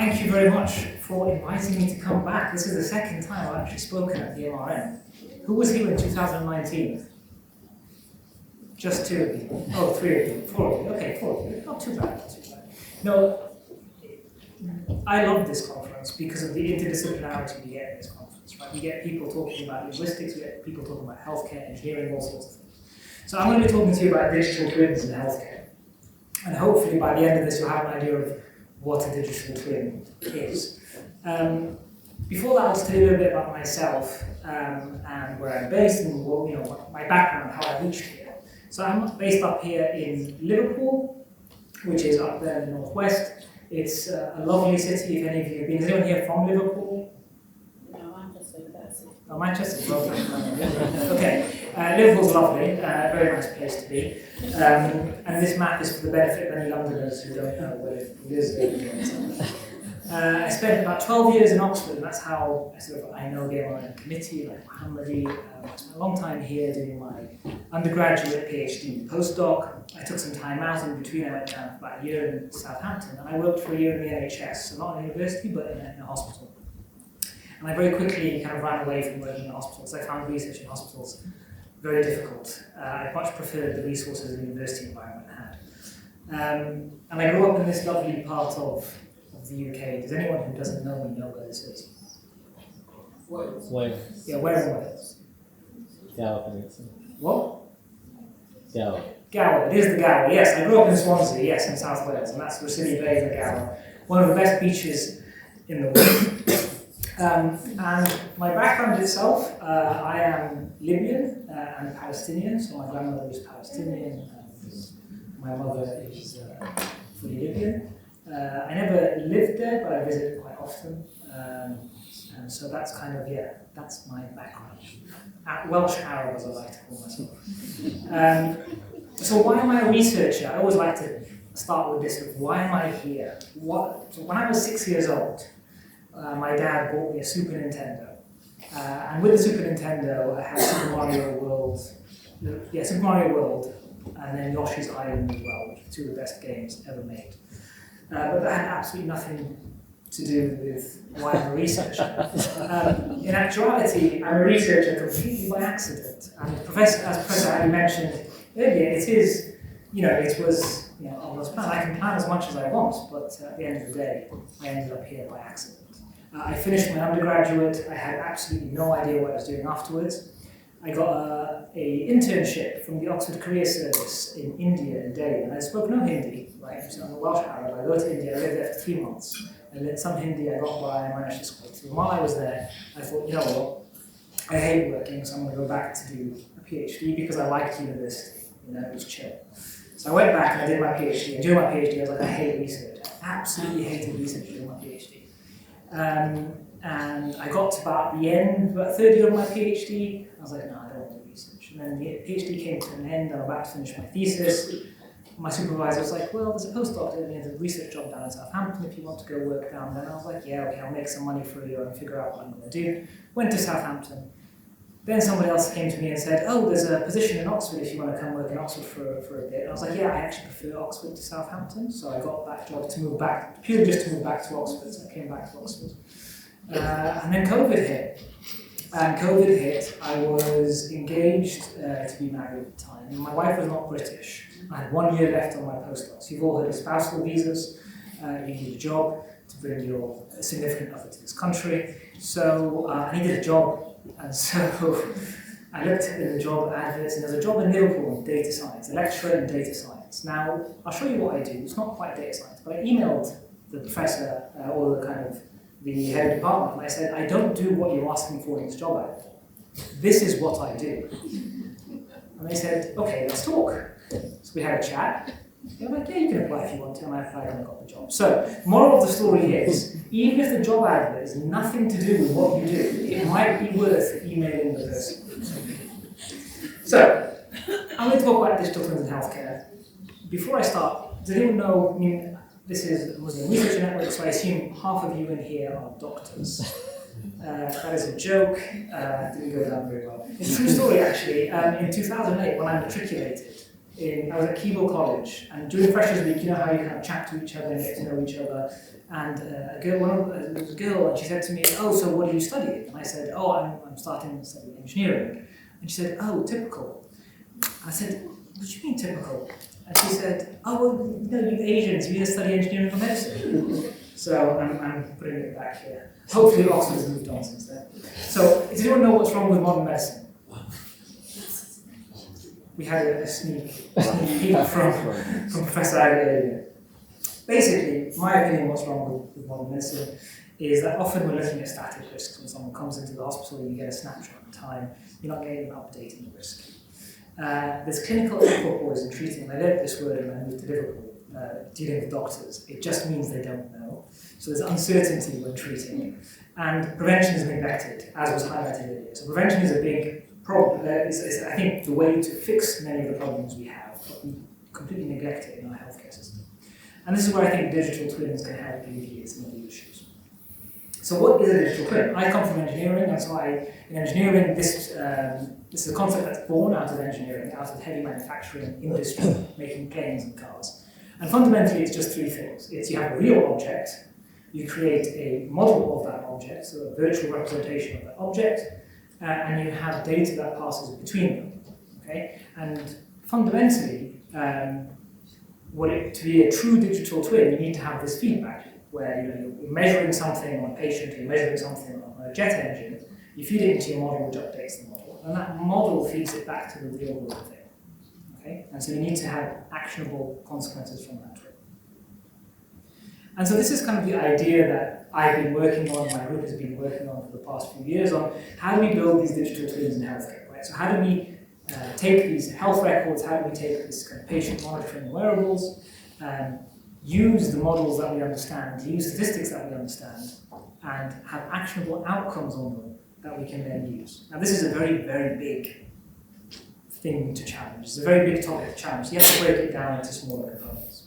Thank you very much for inviting me to come back. This is the second time I've actually spoken at the MRN. Who was here in 2019? Just two of you. Oh, three of you. Four of you. Okay, four of you. Not too bad, not too bad. No, I love this conference because of the interdisciplinarity we get in this conference. Right? We get people talking about linguistics, we get people talking about healthcare, engineering, all sorts of things. So I'm going to be talking to you about digital twins in healthcare. And hopefully by the end of this you'll have an idea of what a digital twin is. Before that, I'll tell you a little bit about myself and where I'm based and what, my background, how I reached here. So I'm based up here in Liverpool, which is up there in the northwest. It's a lovely city. If any of you have been, is anyone here from Liverpool? No, Manchester. Oh, Manchester's lovely. Okay, Liverpool's lovely, very nice place to be. And this map is for the benefit of any Londoners who don't know where it is. I spent about 12 years in Oxford, and that's how I know the MRN committee, like Mohammadi. I spent a long time here doing my undergraduate, PhD, postdoc. I took some time out in between. I went down for about a year in Southampton, and I worked for a year in the NHS, so not in a university, but in a hospital. And I very quickly kind of ran away from working in hospitals. I found research in hospitals very difficult. I much preferred the resources the university environment had. And I grew up in this lovely part of the UK. Does anyone who doesn't know me know where this is? Wales. Yeah, where in Wales? Gower. What? Gower. Gower, it is the Gower, yes. I grew up in Swansea, yes, in South Wales, and that's where City Bay is the Gower. One of the best beaches in the world. And my background itself, I am Libyan and Palestinian, so my grandmother is Palestinian, and my mother is fully Libyan. I never lived there, but I visit quite often, and so that's kind of, that's my background. Welsh Arab, as I like to call myself. So why am I a researcher? I always like to start with this, why am I here? So when I was 6 years old, my dad bought me a Super Nintendo. And with the Super Nintendo, I had Super Mario World, and then Yoshi's Island as well, which are two of the best games ever made. But that had absolutely nothing to do with why I'm a researcher. In actuality, I'm a researcher completely by accident. And as Professor Ali mentioned earlier, it was on this plan. I can plan as much as I want, but at the end of the day, I ended up here by accident. I finished my undergraduate. I had absolutely no idea what I was doing afterwards. I got an internship from the Oxford Career Service in India, in Delhi, and I spoke no Hindi, right? So I'm a Welsh Arab. I go to India, I lived there for 3 months. I learned some Hindi, I got by, I managed to squeak through. And while I was there, I thought, you know what, I hate working, so I'm going to go back to do a PhD because I liked university, it was chill. So I went back and I did my PhD, and during my PhD I was like, I hate research. I absolutely hated research during my PhD. And I got to about the end, about third year of my PhD, I was like, no, I don't want to do research. And then the PhD came to an end, and I'm about to finish my thesis. My supervisor was like, well, there's a postdoc doing a research job down in Southampton if you want to go work down there. And I was like, yeah, okay, I'll make some money for a year and figure out what I'm going to do. Went to Southampton. Then somebody else came to me and said, oh, there's a position in Oxford if you want to come work in Oxford for a bit. And I was like, yeah, I actually prefer Oxford to Southampton. So I got that job to move back, purely just to move back to Oxford. So I came back to Oxford. And then COVID hit. And COVID hit, I was engaged to be married at the time. And my wife was not British. I had 1 year left on my postdoc. So you've all heard of spousal visas. You need a job to bring your significant other to this country. So I needed a job. And so I looked in the job adverts, and there's a job in Liverpool in data science, a lecturer in data science. Now, I'll show you what I do. It's not quite data science, but I emailed the professor or the head of department, and I said, I don't do what you're asking for in this job advert. This is what I do. And they said, okay, let's talk. So we had a chat. They were like, yeah, you can apply if you want to, and I applied and I got the job. So, moral of the story is, even if the job advert has nothing to do with what you do, it might be worth emailing the person. So, I'm going to talk about digital twins in healthcare. Before I start, does anyone know, this is a Muslim research network, so I assume half of you in here are doctors. That is a joke, didn't go down very well. It's a true story actually. In 2008, when I matriculated I was at Keble College, and during Freshers Week, you know how you kind of chat to each other and get to know each other. And there was a girl, and she said to me, "Oh, so what do you study?" And I said, "Oh, I'm starting to study engineering." And she said, "Oh, typical." And I said, "What do you mean typical?" And she said, "Oh, well, you know, you Asians, you either study engineering or medicine." So I'm putting it back here. Hopefully Oxford has moved on since then. So does anyone know what's wrong with modern medicine? We had a sneak peek from Professor Agnew. Basically, my opinion, what's wrong with modern medicine is that often we're looking at static risks. When someone comes into the hospital, you get a snapshot in time, you're not getting an update in the risk. There's clinical equipoise in treating. I learned this word when I moved to Liverpool, dealing with doctors. It just means they don't know. So there's uncertainty when treating. And prevention is neglected, as was highlighted earlier. So prevention is a big problem. Is I think, the way to fix many of the problems we have, but we completely neglect it in our healthcare system. And this is where I think digital twins can help alleviate some of the issues. So what is a digital twin? I come from engineering, and so in engineering, this is a concept that's born out of engineering, out of heavy manufacturing industry, making planes and cars. And fundamentally, it's just three things. It's you have a real object, you create a model of that object, so a virtual representation of that object, and you have data that passes between them. Okay? And fundamentally, to be a true digital twin, you need to have this feedback loop, where you're measuring something on a patient, you're measuring something on a jet engine, you feed it into your model, which updates the model, and that model feeds it back to the real world thing. Okay? And so you need to have actionable consequences from that twin. And so this is kind of the idea that I've been working on, my group has been working on for the past few years, on how do we build these digital twins in healthcare, right? So how do we take these health records, how do we take this kind of patient monitoring wearables, use the models that we understand, use statistics that we understand, and have actionable outcomes on them that we can then use. Now this is a very, very big thing to challenge. It's a very big topic to challenge. You have to break it down into smaller components.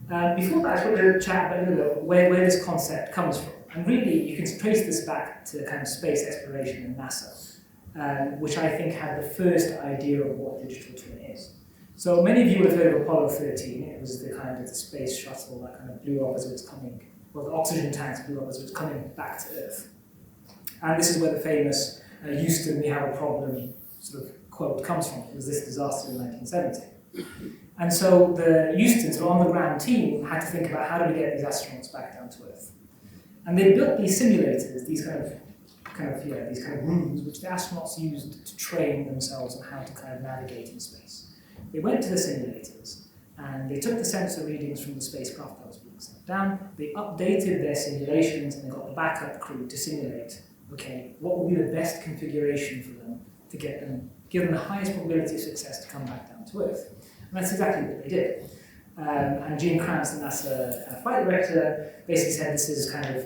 Before that, I wanted to chat about a little bit where this concept comes from. And really, you can trace this back to kind of space exploration in NASA, which I think had the first idea of what a digital twin is. So many of you would have heard of Apollo 13. It was the kind of the space shuttle that kind of blew up as it was coming, well, the oxygen tanks blew up as it was coming back to Earth. And this is where the famous Houston, we have a problem sort of quote comes from. It was this disaster in 1970. And so the Houston, so on the ground team, had to think about how do we get these astronauts back down to Earth. And they built these simulators, these kind of rooms, which the astronauts used to train themselves on how to kind of navigate in space. They went to the simulators, and they took the sensor readings from the spacecraft that was being sent down, they updated their simulations, and they got the backup crew to simulate, okay, what would be the best configuration for them to give them the highest probability of success to come back down to Earth. And that's exactly what they did. And Gene Kranz, the NASA flight director, basically said this is kind of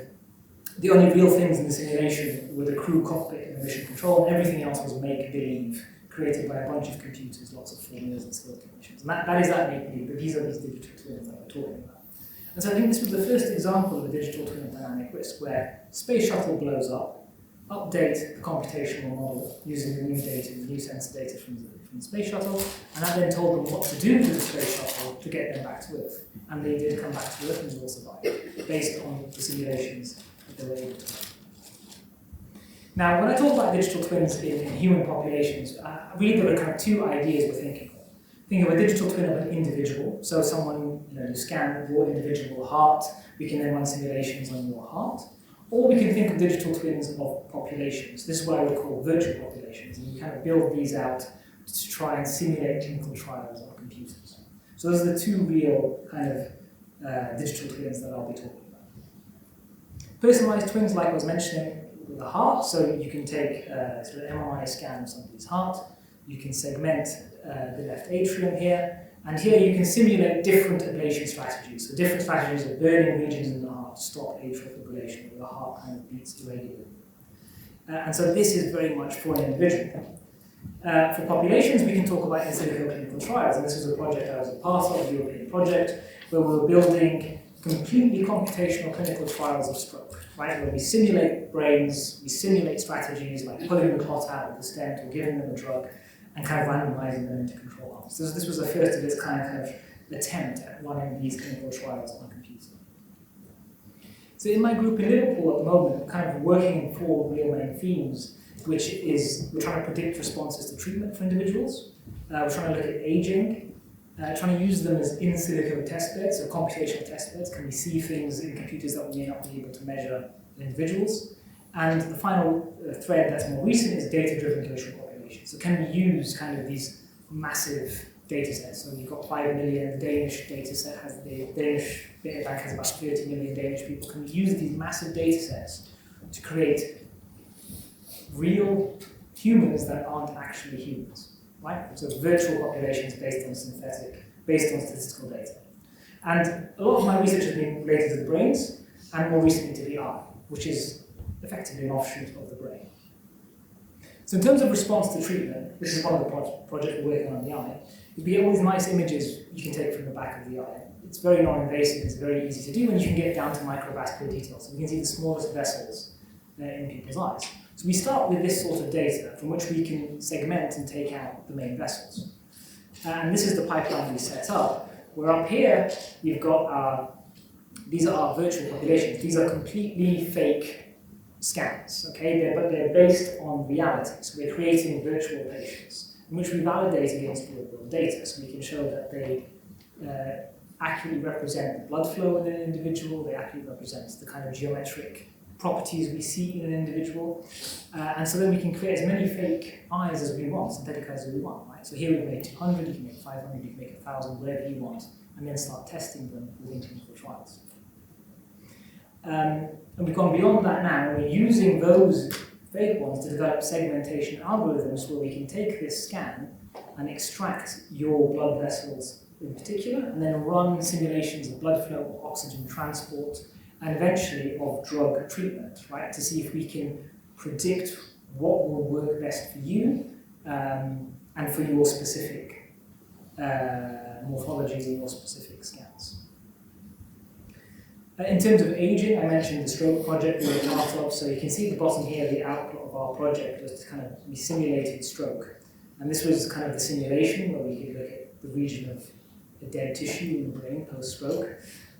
the only real things in the simulation were the crew cockpit and the mission control, and everything else was make-believe, created by a bunch of computers, lots of formulas and skill technicians. And that is that make-believe, but these are these digital twins that we're talking about. And so I think this was the first example of a digital twin of dynamic risk, where space shuttle blows up, update the computational model using the new data, the new sensor data from the space shuttle, and that then told them what to do with the space shuttle to get them back to Earth. And they did come back to Earth and they all survived, based on the simulations that they were able to make. Now, when I talk about digital twins in human populations, really there are kind of two ideas we're thinking of. Think of a digital twin of an individual, so someone, you scan your individual heart, we can then run simulations on your heart. Or we can think of digital twins of populations. This is what I would call virtual populations, and you kind of build these out to try and simulate clinical trials on computers. So those are the two real kind of digital twins that I'll be talking about. Personalized twins, like I was mentioning, with the heart, so you can take sort of MRI scan of somebody's heart, you can segment the left atrium here, and here you can simulate different ablation strategies. So different strategies of burning regions in the heart to stop atrial fibrillation, where the heart kind of beats irregularly. And so this is very much for an individual. For populations, we can talk about in silico clinical trials, and this is a project I was a part of, a European project, where we were building completely computational clinical trials of stroke, right? Where we simulate brains, we simulate strategies like pulling the clot out of the stent or giving them a drug, and kind of randomizing them into control arms. So this was the first of its kind of attempt at running these clinical trials on a computer. So in my group in Liverpool at the moment, we're kind of working in 4 real main themes, which is we're trying to predict responses to treatment for individuals. We're trying to look at aging, trying to use them as in silico test beds, or computational test beds. Can we see things in computers that we may not be able to measure in individuals? And the final thread that's more recent is data-driven virtual populations. So can we use kind of these massive data sets? So you've got 5 million, the Danish data set has, the Danish data bank has about 30 million Danish people. Can we use these massive data sets to create real humans that aren't actually humans, right? So virtual populations based on statistical data. And a lot of my research has been related to the brains, and more recently to the eye, which is effectively an offshoot of the brain. So in terms of response to treatment, this is one of the projects we're working on the eye. You get all these nice images you can take from the back of the eye. It's very non-invasive, it's very easy to do, and you can get down to microvascular details. So we can see the smallest vessels in people's eyes. So we start with this sort of data from which we can segment and take out the main vessels. And this is the pipeline we set up, where up here you've got these are our virtual populations. These are completely fake scans, okay? But they're based on reality. So we're creating virtual patients in which we validate against real-world data. So we can show that they accurately represent the blood flow in an individual, they accurately represent the kind of geometric properties we see in an individual. And so then we can create as many fake eyes as we want, synthetic eyes as we want, right? So here we can make 200, you can make 500, you can make 1,000, whatever you want, and then start testing them within clinical trials. And we've gone beyond that now, and we're using those fake ones to develop segmentation algorithms where we can take this scan and extract your blood vessels in particular, and then run simulations of blood flow, oxygen transport, and eventually of drug treatment, right, to see if we can predict what will work best for you and for your specific morphology and your specific scans. In terms of aging, I mentioned the stroke project we were part of, so you can see at the bottom here the output of our project was to kind of, we simulated stroke. And this was kind of the simulation where we could look at the region of the dead tissue in the brain post-stroke.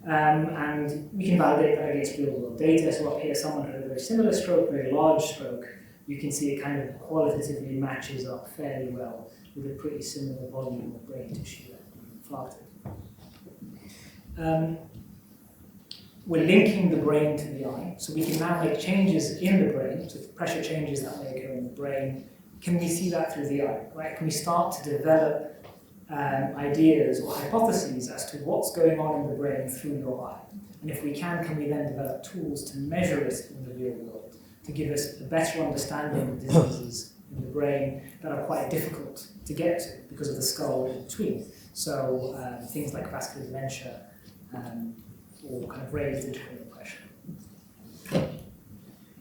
And we can validate that against real-world data. So up here, someone had a very similar stroke, very large stroke. You can see it kind of qualitatively matches up fairly well with a pretty similar volume of brain tissue that we infarcted. We're linking the brain to the eye, so we can now make changes in the brain, so pressure changes that may occur in the brain. Can we see that through the eye, right? Can we start to develop ideas or hypotheses as to what's going on in the brain through your eye? And if we can we then develop tools to measure it in the real world, to give us a better understanding of diseases in the brain that are quite difficult to get to because of the skull in between. So things like vascular dementia, or kind of raised intracranial pressure.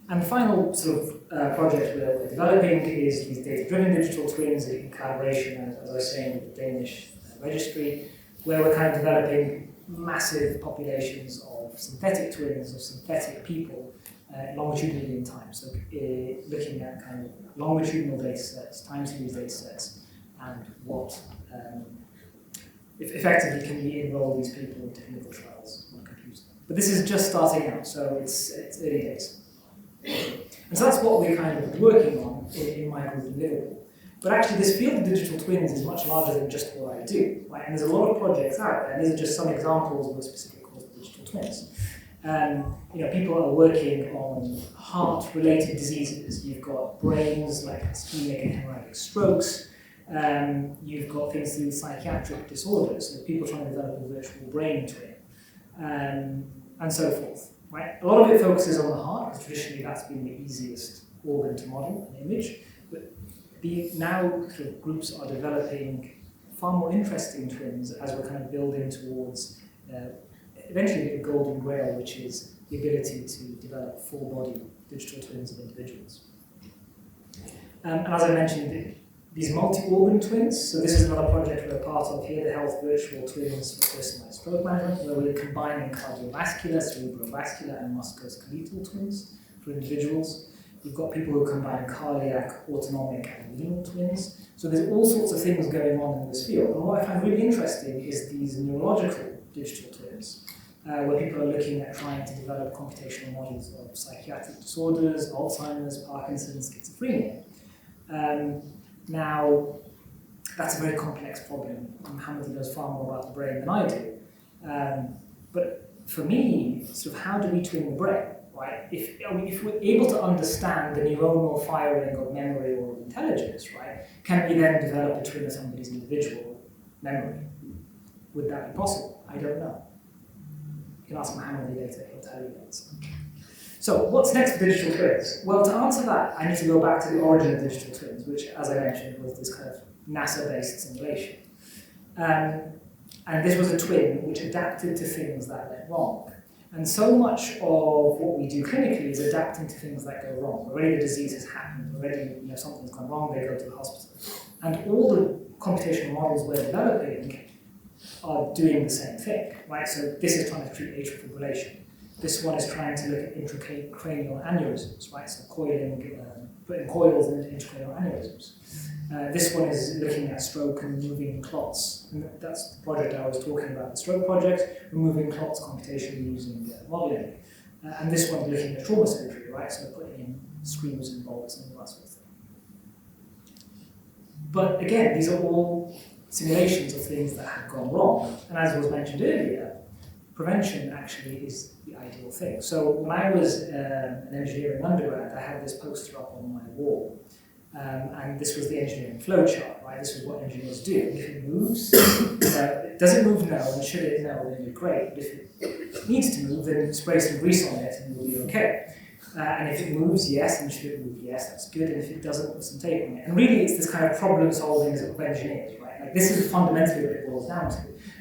And the final sort of project we're developing is these data-driven digital twins in collaboration, as I was saying, with the Danish registry, where we're kind of developing massive populations of synthetic twins, of synthetic people, longitudinally in time. So looking at kind of longitudinal data sets, time series data sets, and what effectively can we enroll these people into clinical trials on a computer. But this is just starting out, so it's early days. And so that's what we're kind of working on in my group in Liverpool. But actually this field of digital twins is much larger than just what I do, right? And there's a lot of projects out there, and these are just some examples of the specific cause of digital twins. People are working on heart-related diseases. You've got brains like ischemic and hemorrhagic strokes. You've got things to do with psychiatric disorders, so people trying to develop a virtual brain twin, and so forth. Right? A lot of it focuses on the heart, because traditionally that's been the easiest organ to model and image. But now sort of groups are developing far more interesting twins as we're kind of building towards eventually the golden grail, which is the ability to develop full-body digital twins of individuals. And as I mentioned, these multi-organ twins, so this is another project we're part of here, the Health Virtual Twins for Personalized Stroke Management, where we're combining cardiovascular, cerebrovascular, and musculoskeletal twins for individuals. You've got people who combine cardiac, autonomic, and renal twins. So there's all sorts of things going on in this field. And what I find really interesting is these neurological digital twins, where people are looking at trying to develop computational models of psychiatric disorders, Alzheimer's, Parkinson's, schizophrenia. Now, that's a very complex problem. Mohammed knows far more about the brain than I do. But for me, sort of how do we twin the brain, right? If we're able to understand the neuronal firing of memory or intelligence, right, can we then develop a twin of somebody's individual memory? Would that be possible? I don't know. You can ask Mohammed later, he'll tell you that. So what's next for digital twins? Well, to answer that, I need to go back to the origin of digital twins, which, as I mentioned, was this kind of NASA-based simulation. And this was a twin which adapted to things that went wrong. And so much of what we do clinically is adapting to things that go wrong. Already the disease has happened, already something's gone wrong, they go to the hospital. And all the computational models we're developing are doing the same thing, right? So this is trying to treat atrial fibrillation. This one is trying to look at intracranial aneurysms, right? So putting coils in intracranial aneurysms. This one is looking at stroke and removing clots. And that's the project I was talking about, the stroke project, removing clots computationally using modeling. And this one's looking at trauma surgery, right? So putting in screws and bolts and all that sort of thing. But again, these are all simulations of things that have gone wrong. And as was mentioned earlier, prevention actually is the ideal thing. So when I was an engineering undergrad, I had this poster up on my wall. And this was the engineering flowchart, right? This is what engineers do. If it moves, does it move? No, and should it? No, then you're great. But if it needs to move, then spray some grease on it and you'll be okay. And if it moves, yes, and should it move, yes, that's good. And if it doesn't, put some tape on it. And really, it's this kind of problem solving of engineers, right? Like this is fundamentally what it boils down to.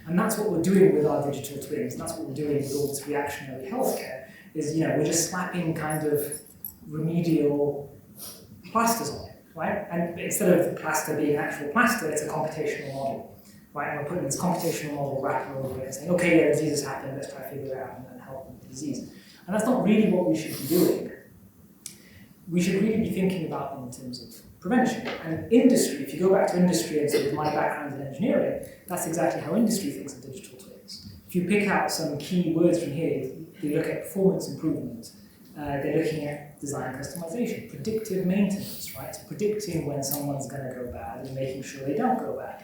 And that's what we're doing with our digital twins. And that's what we're doing with all this reactionary healthcare. Is we're just slapping kind of remedial plasters on it. Right? And instead of the plaster being actual plaster, it's a computational model. Right? And we're putting this computational model wrapper over it and saying, okay, yeah, the disease has happened, let's try to figure it out and help with the disease. And that's not really what we should be doing. We should really be thinking about them in terms of prevention. And industry, if you go back to industry and sort of my background in engineering, that's exactly how industry thinks of digital twins. If you pick out some key words from here, you look at performance improvement, they're looking at design customization, predictive maintenance, right? So predicting when someone's going to go bad and making sure they don't go bad.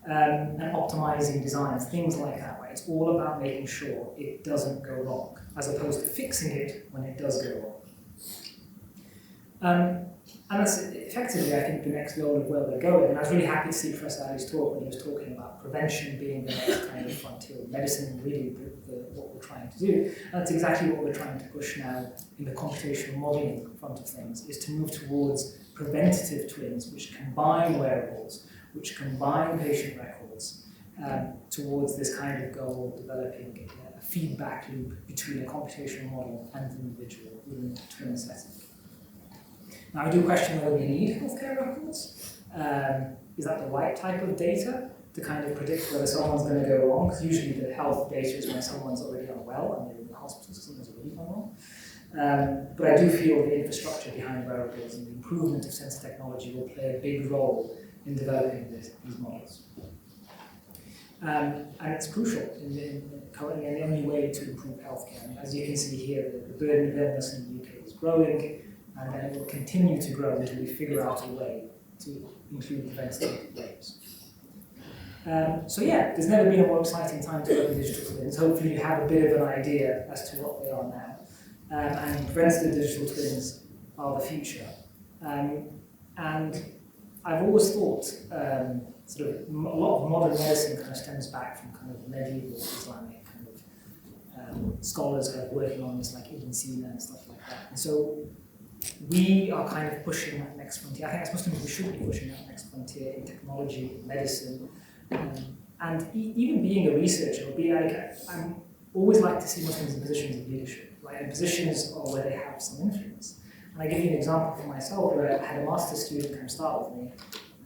And optimizing designs, things like that, right? It's all about making sure it doesn't go wrong, as opposed to fixing it when it does go wrong. And that's effectively, I think, the next level of where we're going. And I was really happy to see Professor Ali's talk when he was talking about prevention being the next kind of frontier of medicine and really what we're trying to do. And that's exactly what we're trying to push now in the computational modeling front of things, is to move towards preventative twins, which combine wearables, which combine patient records, towards this kind of goal of developing a feedback loop between a computational model and the individual within a twin setting. Now, I do question whether we need healthcare records. Is that the right type of data to kind of predict whether someone's going to go wrong? Because usually the health data is when someone's already unwell and they're in the hospital, so something's already gone wrong. But I do feel the infrastructure behind wearables and the improvement of sensor technology will play a big role in developing these models. And it's crucial currently, and the only way to improve healthcare. And as you can see here, the burden of illness in the UK is growing, and then it will continue to grow until we figure out a way to include preventative ways. So yeah, there's never been a more exciting time to work with digital twins. Hopefully you have a bit of an idea as to what they are now. And preventative digital twins are the future. And I've always thought sort of a lot of modern medicine kind of stems back from kind of medieval Islamic kind of scholars kind of working on this, like Ibn Sina and stuff like that. And so we are kind of pushing that next frontier. I think as Muslims we should be pushing that next frontier in technology, medicine, and even being a researcher. I'm always like to see Muslims in positions of leadership, right? And positions are where they have some influence. And I give you an example for myself, where I had a master's student come start with me,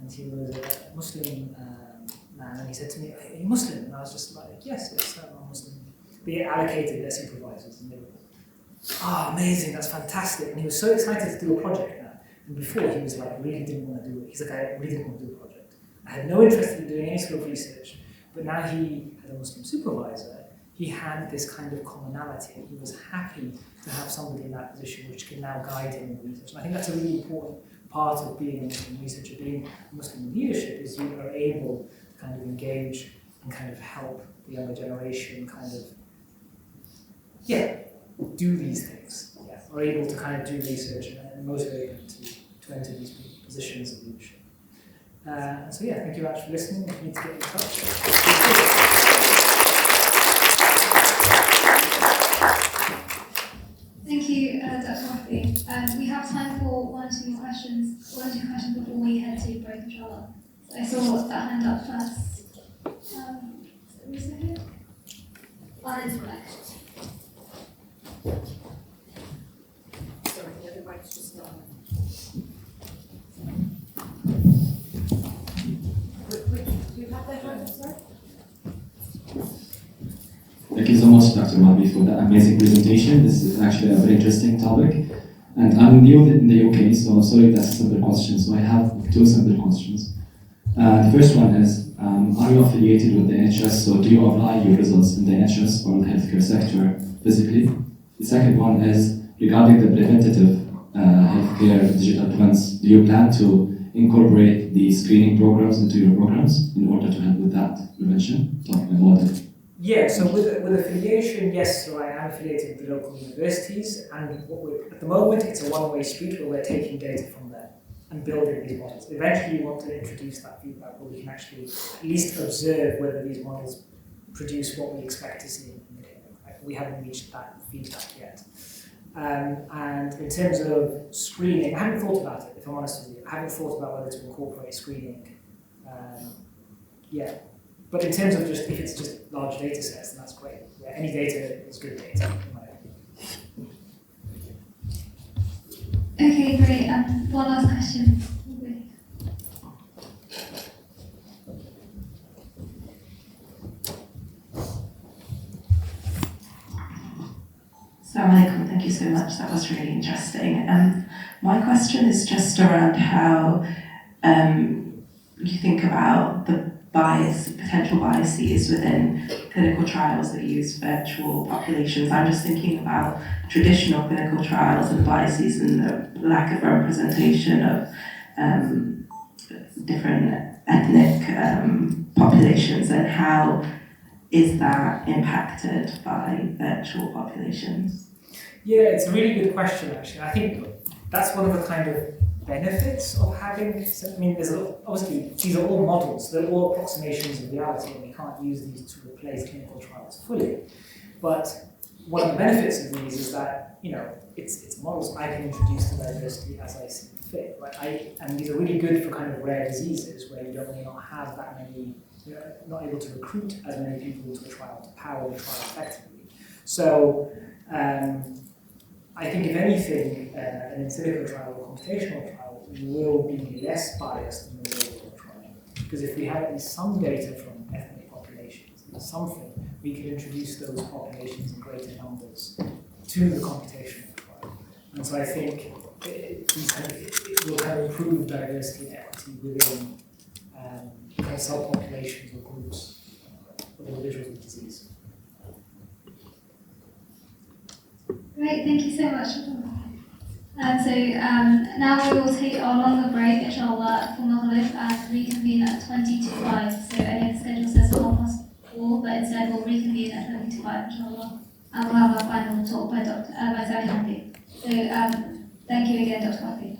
and he was a Muslim man, and he said to me, "Are you Muslim?" And I was just like, yes, I'm Muslim. We allocated their supervisors in Liverpool. oh, amazing, that's fantastic. And he was so excited to do a project now. And before he was like, really didn't want to do it. He's like, I really didn't want to do a project. I had no interest in doing any sort of research. But now he had a Muslim supervisor. He had this kind of commonality. He was happy to have somebody in that position which can now guide him in research. And I think that's a really important part of being a Muslim researcher, being Muslim leadership, is you are able to kind of engage and kind of help the younger generation kind of, do these things. Yeah, are able to kind of do research and motivate them to enter these positions of leadership. So yeah, thank you very much for listening. If you need to get in touch. Thank you, Dr. Wahbi. We have time for one or two questions before we head to break, inshallah. So I saw that hand up first. Who's here? One is black. Sorry, the other mic's just not. You have that one, sir? Thank you so much, Dr. Wahbi, for that amazing presentation. This is actually a very interesting topic. And I'm new in the UK, so sorry that's a simple question. So I have two simple questions. The first one is, are you affiliated with the NHS? So do you apply your results in the NHS or the healthcare sector physically? The second one is, regarding the preventative healthcare digital twins, do you plan to incorporate the screening programs into your programs in order to help with that prevention? Talking about it. Yeah, so with affiliation, yes, so I am affiliated with the local universities, and at the moment it's a one-way street where we're taking data from there and building these models. Eventually we want to introduce that feedback where we can actually at least observe whether these models produce what we expect to see in the data. Right? We haven't reached that feedback yet. And in terms of screening, I haven't thought about it, if I'm honest with you. I haven't thought about whether to incorporate screening yet. But in terms of just, if it's just large data sets, then that's great. Yeah, any data is good data, in my opinion. Okay, great. One last question. Assalamu alaikum, thank you so much. That was really interesting. My question is just around how you think about the potential biases within clinical trials that use virtual populations. I'm just thinking about traditional clinical trials and biases and the lack of representation of different ethnic populations, and how is that impacted by virtual populations? Yeah, it's a really good question, actually. I think that's one of the kind of benefits of having, I mean, obviously these are all models, they're all approximations of reality, and we can't use these to replace clinical trials fully. But one of the benefits of these is that, it's models I can introduce to diversity as I see fit. Right? And these are really good for kind of rare diseases where you may not have that many, not able to recruit as many people into a trial to power the trial effectively. So I think if anything, an in silico trial or computational trial will be less biased than the real world trial. Because if we have at least some data from ethnic populations, something, we can introduce those populations in greater numbers to the computational trial. And so I think it will kind of improve diversity and equity within kind of subpopulations or groups of individuals with disease. Great, thank you so much. Now we will take our longer break, inshallah, for Maghrib, and reconvene at 20 to 5. So any of the schedule says 4:30, but instead we'll reconvene at 20 to 5, inshallah. And we'll have our final talk by Sami Hamdi. So thank you again, Dr. Wahbi.